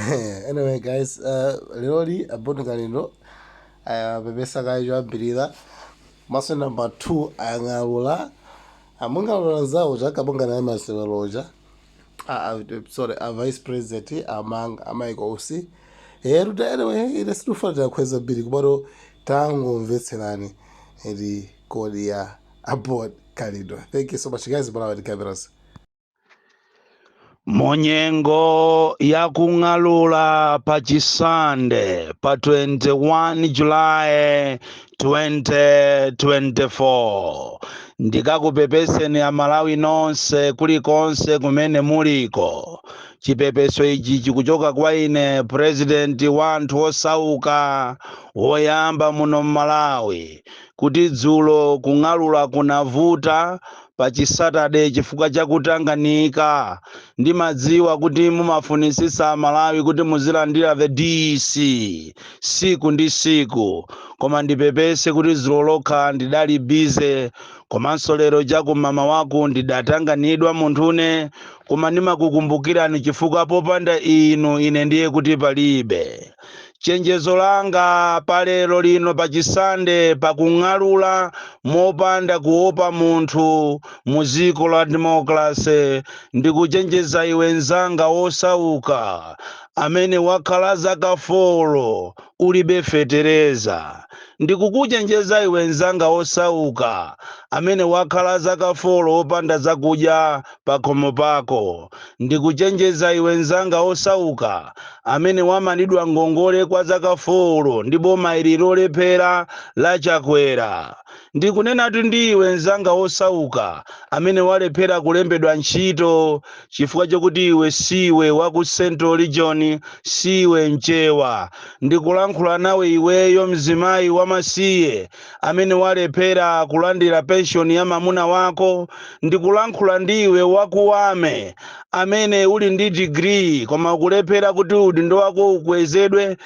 Anyway, guys, literally, abundantly, bebesa kayo ambirira. Maso number 2 angalula. Amungalula nzawo jakabunga na masewaloja. Sorry, a vice president among amaikosi. Ruta anyway, let's do for the question bili kubaro tango mvetselani edi kodi ya aboard kalido. Thank you so much guys, bwana wa cameras. Monyengo ya kung'alula pa Chisande pa 21 July 2024 ndikakupepeseni amalawi nonse kulikonse kumene muliko. Chipepeso ichi chikuchoka kwa ine president wa anthu osauka woyamba muno Malawi kuti dzulo kung'alula kunavuta pa Saturday chifukwa chakutanganika. Ndimadziwa kuti mumafunisisa Malawi kuti muzilandira the DC siku ndi siku, koma ndipepese kuti dzulo lokha ndidali bize, komanso lero chakumama wako ndidatanganidwa munthune, koma ndimakukumbukirani chifukwa popanda inu ine ndiye kuti palibe. Chenjezo langa palero lino pa Chisande pakung'alula mopanda kuopa munthu muziko la demokrasi ndikuchenjeza iwe nzanga osauka amene wakhala zaka 4 ulibe fetereza. Ndikukuchenjeza iwe nzanga osauka amene wakhala zaka 4 opanda zakudya pakhomo pako. Ndikuchenjeza iwe nzanga osauka amene wamanidwa ngongole kwa zaka 4 ndipo mairi lolephera la Chakwera. Ndikunenatu ndi iwe nzanga osauka amene walephera kulembedwa ntchito chifukwa chokuti iwe siwe wa ku Central Region, siwe mchewa. Ndikulankhula nawe iweyo mzimayi wamasiye amene walephera kulandira pension ya mamuna wako. Ndikulankhula ndiwe wakuwame amene uli ndi degree koma ukulephera kuti udindo wako ukwezedwe,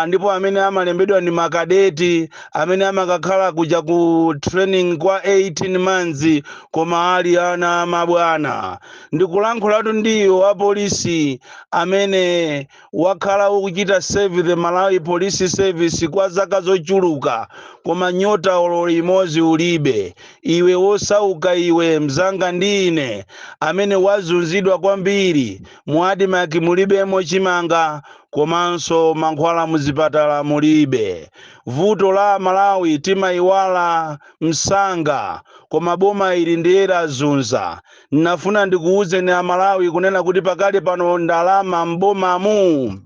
ndipo amene amalembedwa ni makadeti amene amakakhala kuja ku training kwa 18 months koma ali ana mabwana. Ndikulankhulatu ndiwe wa polisi amene wakhala ukuchita serve the Malawi Police Service kwa zaka zochuluka koma nyota olo imozi ulibe. Iwe wosauka iwe mzanga ndine amene wazunzidwa kwambiri muadimaki mulibemo chimanga komanso mankhwala muzipatala mulibe. Vuto la Malawi timaiwala msanga koma boma ili ndiye lazunza. Nafuna ndikuuzeni Amalawi kunena kuti pakali pano ndalama mbomamu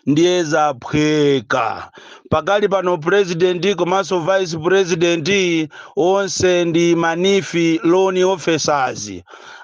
ndiye zaphweka. Pakali pano president komanso vice president onse ndi manifi loan officers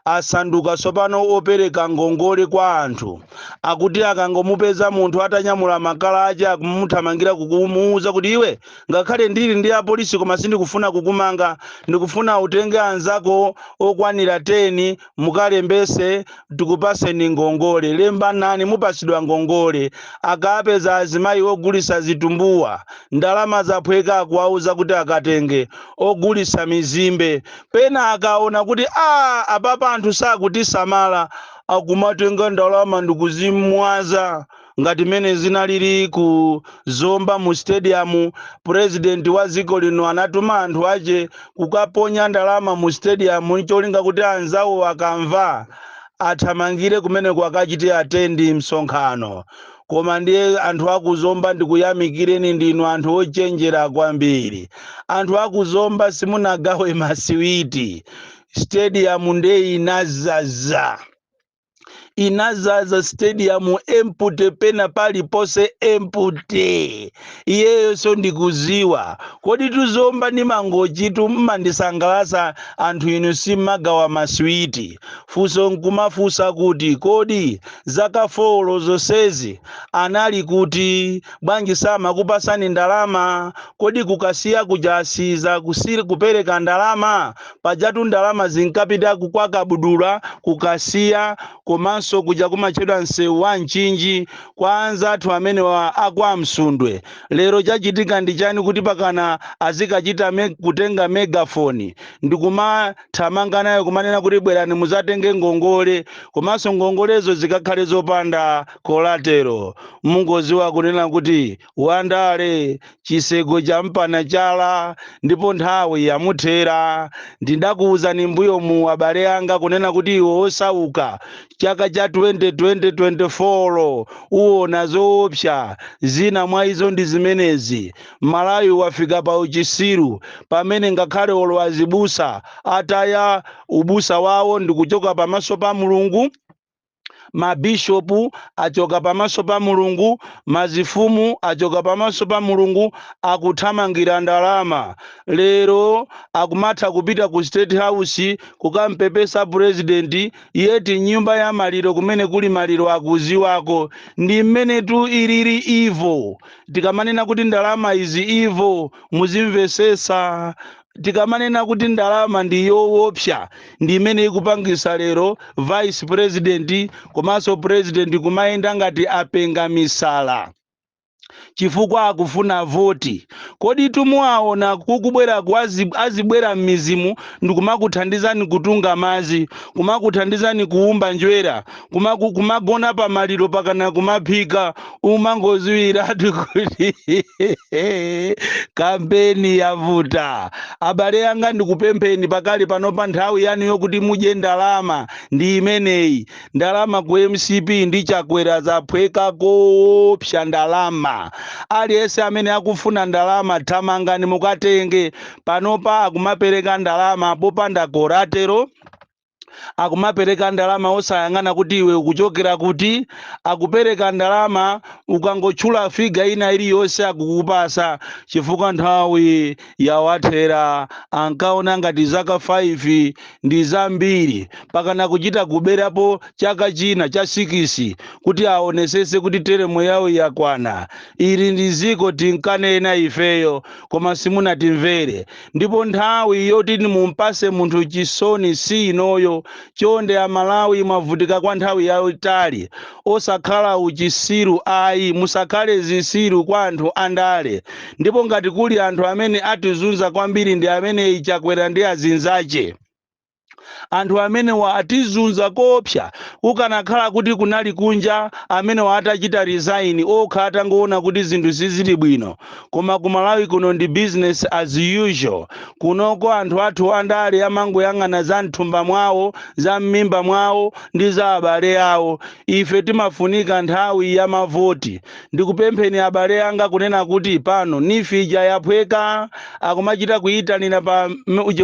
asanduka sopano opereka ngongole kwa anthu. Akuti akangomupeza munthu atanyamula makala ache akumuthamangira kukumuuza kuti iwe ngakhale ndili ndi apolisi koma sindikufuna kukumanga, ndikufuna utenge anzako okwanira 10 mukalembese tikupaseni ngongole. Lemba nani mupasidwa ngongole. Akapeza azimayi ogulisa zitumbuwa ndalama zaphweka akuauza kuti akatenge ogulisa mizimbe. Pena akaona kuti apapa anthu sakutisamala akumatenga ndalama ndikuzimwaza ngati mene zinalili ku Zomba mu stadium. President wa ziko lino anatuma anthu ache kukaponya ndalama mu stadium cholinga kuti anzawo akamva athamangire kumene kwakachite atendi msonkhano. Koma ndiye anthu akuzomba ndikuyamikireni, ndinu anthu ochenjera kwambiri. Anthu akuzomba simunagawe masiwiti. Stadium ndiye inazaza stadium empute pena pali pose empute. Iyeyo so ndikuziwa kodi tuzomba ni mangochitu mmandisangalasa anthu inu simagawa maswiti. Fuso nkumafusa kuti kodi zaka 4 zonsezi anali kuti bwanji sama kupasani ndalama. Kodi kukasiya kujasiza kusiri kupereka ndalama pajatu ndalama zinkapita kukwaka budula kukasiya komanso komanso kuja kumachedwa msewu wa Mchinji kwa anzathu amene akwa Msundwe. Lero chachitika ndi chani kuti pakana azikachita kutenga megafoni ndikumathamanga nayo kumanena kuti bwerani muzatenge ngongole, komanso ngongolezo zikakhale zopanda kolatero. Mungoziwa kunena kuti wandale chisego cha mpana chala ndipo nthawi yamuthera. Ndidakuwuzani mbuyo mu abale anga kunena kuti iwe osauka chaka cha 2024 uwona zoopsa. Zina mwa izo ndi zimenezi. Malawi wafika pa uchisiru pamene ngakhale olo azibusa ataya ubusa wawo ndikuchoka pamaso pa Mulungu. Mabishopu achoka pamaso pa Mulungu, mazifumu achoka pamaso pa Mulungu, akuthamangira ndalama. Lero akumatha kupita ku State House kukampepesa president, yeti nyumba ya maliro kumene kuli maliro akuziwako. Ndi mmene tu iliri ivo. Tikamanena kuti ndalama izi ivo muzimvesesa. Tikamanena kuti ndalama ndi yoopsa, ndi imene ikupangisa lero vice president komanso president kumayenda ngati apenga misala chifukwa akufuna voti. Kodi tumuwaona kukubwera azibwera m'mizimu ndikumakuthandizani kutunga mazi, kumakuthandizani kuumba njwera, kumagona pa maliro pakana kumaphika, umangoziwiratu kuti kampeni yavuta. Abale anga ndikupempheni pakali pano pa nthawi yanu yokuti mudye ndalama ndi imeneyi. Ndalama ku MCP ndi chakwera zaphweka koopsa ndalama. Aliyense amene akufuna ndalama thamangani mukatenge. Panopa akumapereka ndalama popanda kolatero, akumapereka ndalama osayang'ana kuti iwe ukuchokera kuti, akupereka ndalama ukangotchula figa ina iliyonse akukupasa chifukwa nthawi yawathera. Ankaona ngati zaka 5 ndi zambiri pakana kuchita kuberapo chaka china cha 6 kuti aonesese kuti teremo yawo yakwana. Ili ndi ziko tinkanena ifeyo koma simunatimvere. Ndipo nthawi yoti mumpase munthu chisoni si inoyo. Chonde Amalawi mwavutika kwa nthawi yayitali. Osakhala uchisiru ayi, musakhale zisiru kwa anthu andale. Ndipo ngati kuli anthu amene atizunza kwambiri ndi amene ichakwera ndi azinzache. Anthu amene atizunza koopsa. Kukanakhala kuti kunali kunja amene atachita resign okha atangoona kuti zinthu sizili bwino. Koma ku Malawi kuno ndi business as usual. Kunoko anthu athu andale amangoyang'ana za mthumba mwawo, za mmimba mwawo ndi za abale awo. Ife timafunika nthawi ya mavoti. Ndikupempheni abale anga kunena kuti pano nifija yaphweka akumachita kuyitanira pa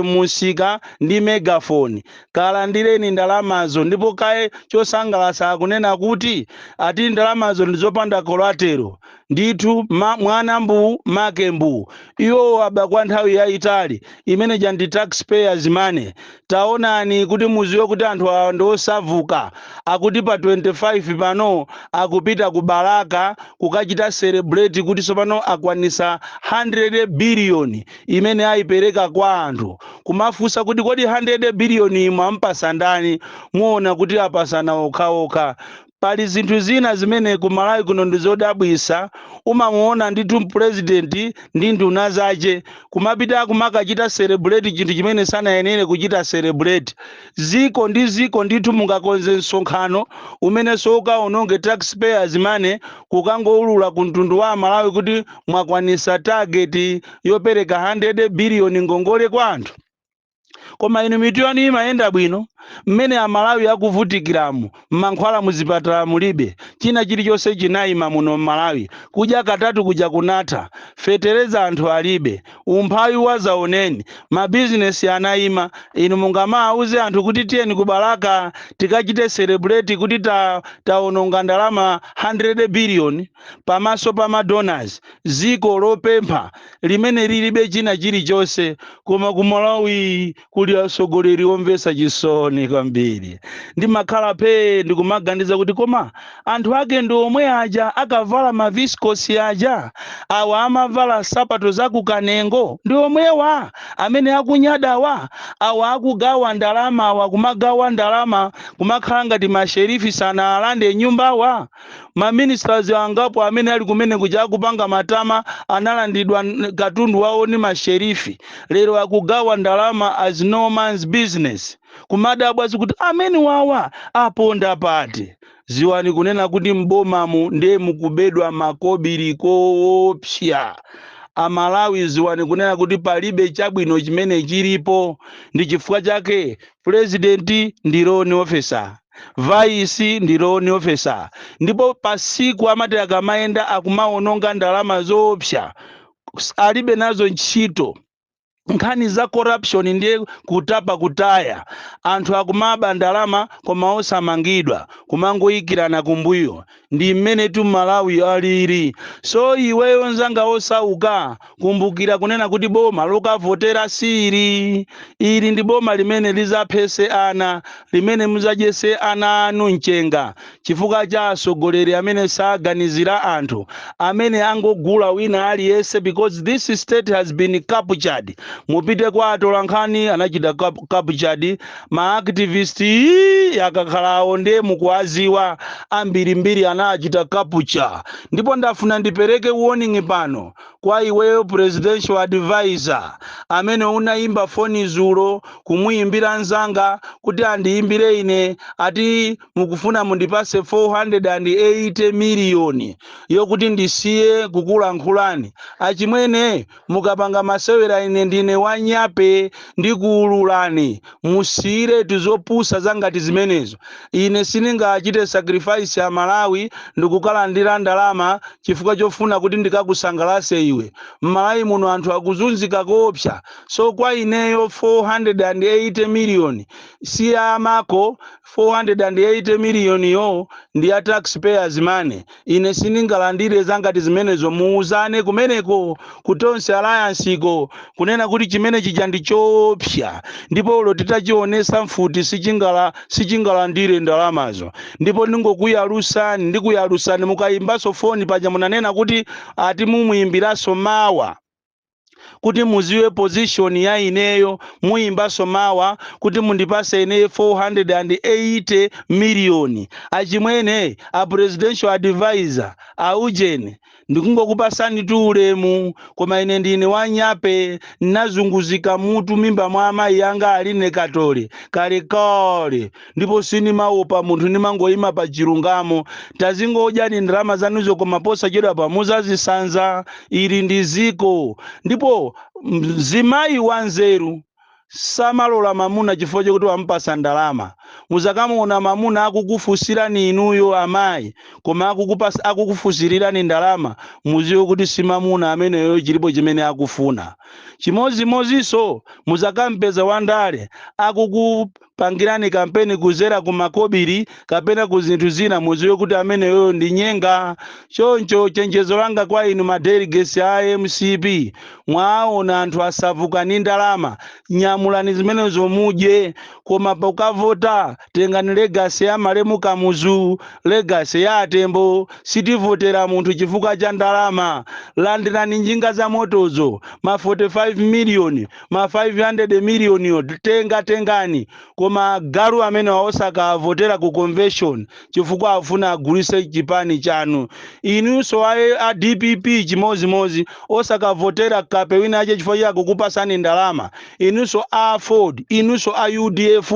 musika ndi megafoni. Kalandireni ndalamazo. Ndipo kaye chosangalatsa kunena kuti ati ndalamazo ndizopanda kolatero. Ndithu mwana mbu make mbu. Iwo abakwa nthawi yayitali imene jandi taxpayers money. Taonani kuti muziwe kuti anthu awa ndosavuka. Akuti pa 25 pano akupita ku Balaka kukachita celebrate kuti sopano akwanisa 100 billion imene ayipereka kwa anthu. Kumafusa kuti kodi 100 billion mwampasa ndani? Muona kuti apasana okhaokha. Pali zinthu zina zimene ku Malawi kuno ndizodabwisa. Umamuona ndithu president ndi nduna zache kumapita kumakachita celebrate chinthu chimene sanayenere kuchita celebrate. Ziko ndi ziko ndithu mungakonze msonkhano umene sokaononge taxpayers money kukangoulula ku mtundu wa Malawi kuti mwakwanisa target yopereka 100 billion ngongole kwa anthu. Koma inu mitu yanu imayenda bwino. Mmene Amalawi akuvutikiramu mmankhwala muzipatala mulibe. China chilichonse chinayima muno Malawi. Kudya katatu kuja kunatha. Fetereza anthu alibe. Umphawi wazaoneni. Mabizinesi anayima. Inu mungamauze anthu kuti tiyeni ku Balaka tikachite celebrate kuti taononga ndalama 100 billion pamaso pa madonors. Ziko lopempha limene lilibe china chilichonse. Koma ku Malawi kuli atsogoleri omvesa chisoni. chisoni kwambiri. Ndimakhala pe ndikumaganiza kuti koma anthu ake ndi omwe aja akavala maviscosi aja, awa amavala sapato zakukanengo ndi omwewa amene akunyadawa, awa akugawa ndalama, awa kumagawa ndalama kumakhala ngati masherifi sana alande nyumbawa. Maministers angapo amene ali kumene kuja akupanga matama analandidwa katundu wawo ni masherifi, lero akugawa ndalama as no man's business. Kumadabwa kuti amene wawa aponda pati. Ziwani kunena kuti mbomamu ndiye mukubedwa makobiri koopsya. Amalawi ziwani kunena kuti palibe chabwino chimene chilipo. Ndi chifukwa chake president ndi loan officer, vice ndi loan officer, ndipo pasiku amati akamaenda akumaononga ndalama zoopsya, alibe nazo ntchito. Nkhani za corruption ndiye kutapa kutaya, anthu akumaba ndalama koma osamangidwa, kumangoyikirana kumbuyo. Ndi mmene tu Malawi alili. So iweyo nzanga osauka, kumbukira kunena kuti boma lokavotera siri. Ili ndi boma limene lizaphese ana, limene muzajese ana anu mchenga, chifukwa cha asogoleri amene saganizira anthu, amene angogula wina aliyese, because this state has been captured. Mupite kwa atolankhani anachita captured, ma activist yakakhala onde mukuaziwa ambirimbiri anachita capture. Ndipo ndafuna ndipereke warning pano kwa iweyo presidential advisor amene unaimba foni zulo kumuimbira nzanga kuti andiimbire ine ati mukufuna mundipase 480 miliyoni yokuti ndisiye kukulankhulani. Achimwene mukapanga masewera ine ndine wanyape ndikuululani, musire tuzopusa zangati zimenezo. Ine siningachite sacrifice ya Malawi ndikukalandira ndalama chifukwa chofuna kuti ndikakusangalase iwe. Malawi muno anthu akuzunzika koopsa. So kwa ineyo 480 miliyoni si amako, 480 miliyoni yo ndi ya taxpayers money. Ine siningalandire zangati zimenezo. Muuzane kumeneko kutonse alliance iko kunena kuti chimene chija ndi choopsya, ndipo ulo titachionesa mfuti sichingalandire ndalamazo. Ndipo ndingokuyalusani ndikuyalusani mukayimbaso foni paja munanena kuti ati mumuimbiraso mawa kuti muziwe position ya ineyo, muimbaso mawa kuti mundipase ine 480 miliyoni. Achimwene a presidential advisor aujeni ndikungokupasani tu ulemu, koma ine ndine wanyape, nazunguzika mutu mimba mwa amayi anga aline katole kale, ndipo sinimaopa munthu nimangoyima pa chilungamo. Tazingodyani ndalama zanuzo koma posachedwa pa muzazisanza. Ili ndi ziko. Ndipo mzimayi wanzeru samalola mamuna chifukwa chokuti wampasa ndalama. Muzakamuona mamuna akukufusirani inuyo amayi, koma akukufusirirani ndalama, muziwe kuti si mamuna ameneyo chilipo chimene akufuna. Chimozimoziso muzakampeza wandale akukupangirani kampeni kuzera kumakobiri kapena kuzinthu zina, muziwe kuti ameneyo ndi nyenga. Choncho chenjezo langa kwa inu madelegates a MCP, mwaona anthu asavuka ni ndalama, nyamulani zimenezo mudye, koma pokavota tengani legacy ya Malemu Kamuzu, legacy ya Atembo. Sitivotera munthu chifukwa cha ndalama. Landirani njinga za motozo, ma 45 miliyoni, ma 500 miliyoni yo tengani, koma galu amene osaka avotera ku convention chifukwa afuna agulise chipani chanu. Inunso a DPP chimozimozi osaka votera kape wina ache chifukwa cha kukupasani ndalama. Inunso a Ford, inunso a UDF.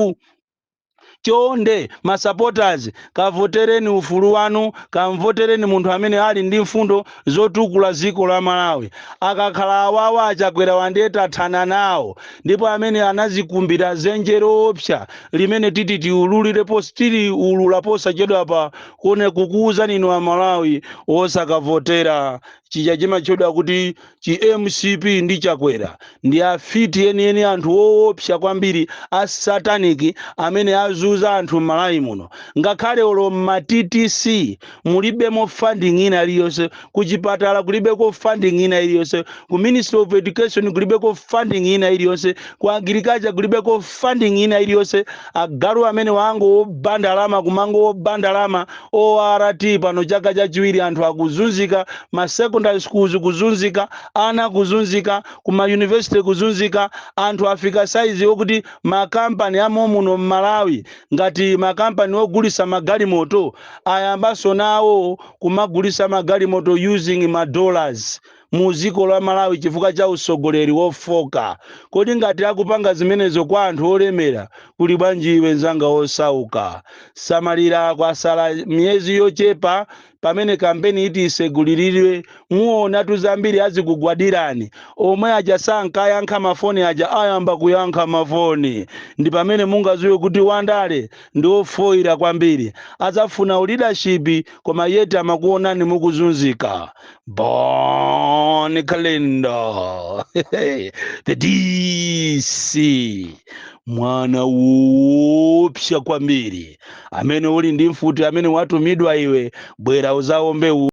Chonde ma supporters kavotereni ufulu wanu, kamvotereni munthu amene ali ndi mfundo zotukula ziko la Malawi. Akakhala awawa achakwera wandeta thana nawo, ndipo amene anazikumbira zenjero opsya limene titi tiululirepo stili ulula posachedwa pa kone kukuza nino wa Malawi osakavotera. Chijajima chodwa kuti chi MCP ndi chakwera ndi afiti eni anthu oopsya kwambiri a satanic amene azu tiziuza anthu m'Malawi muno ngakhale olo ma TTC mulibemo funding ina iliyonse, ku chipatala kulibeko funding ina iliyonse, ku Ministry of Education kulibeko funding ina iliyonse, ku agriculture kulibeko funding ina iliyonse. Agalu amene wango bandalama kumango bandalama ORT pano chaka chachiwiri anthu akuzunzika, ma secondary schools kuzunzika, ana kuzunzika, kuma university kuzunzika, anthu afika size yokuti makampani amomuno m'Malawi ngati makampani ogulisa magalimoto ayambaso nawo kumagulisa magalimoto using ma dollars mu dziko la Malawi chifukwa cha usogoleri wofoka. Kodi ngati akupanga zimenezo kwa anthu olemera, kuli bwanji wenzanga osauka? Samalira kwasala miyezi yochepa pamene kampeni iti iseguliriwe, muona tuzambiri azikugwadirani omwe aja sankayankha mafoni aja ayamba kuyankha mafoni. Ndi pamene mungaziwe kuti Wandale ndi ofoira kwambiri, azafuna leadership koma yeti amakuonani mukuzunzika. Born Calendar the DC mwana wopsa kwambiri amene uli ndi mfuti amene watumidwa iwe bwera uzaombe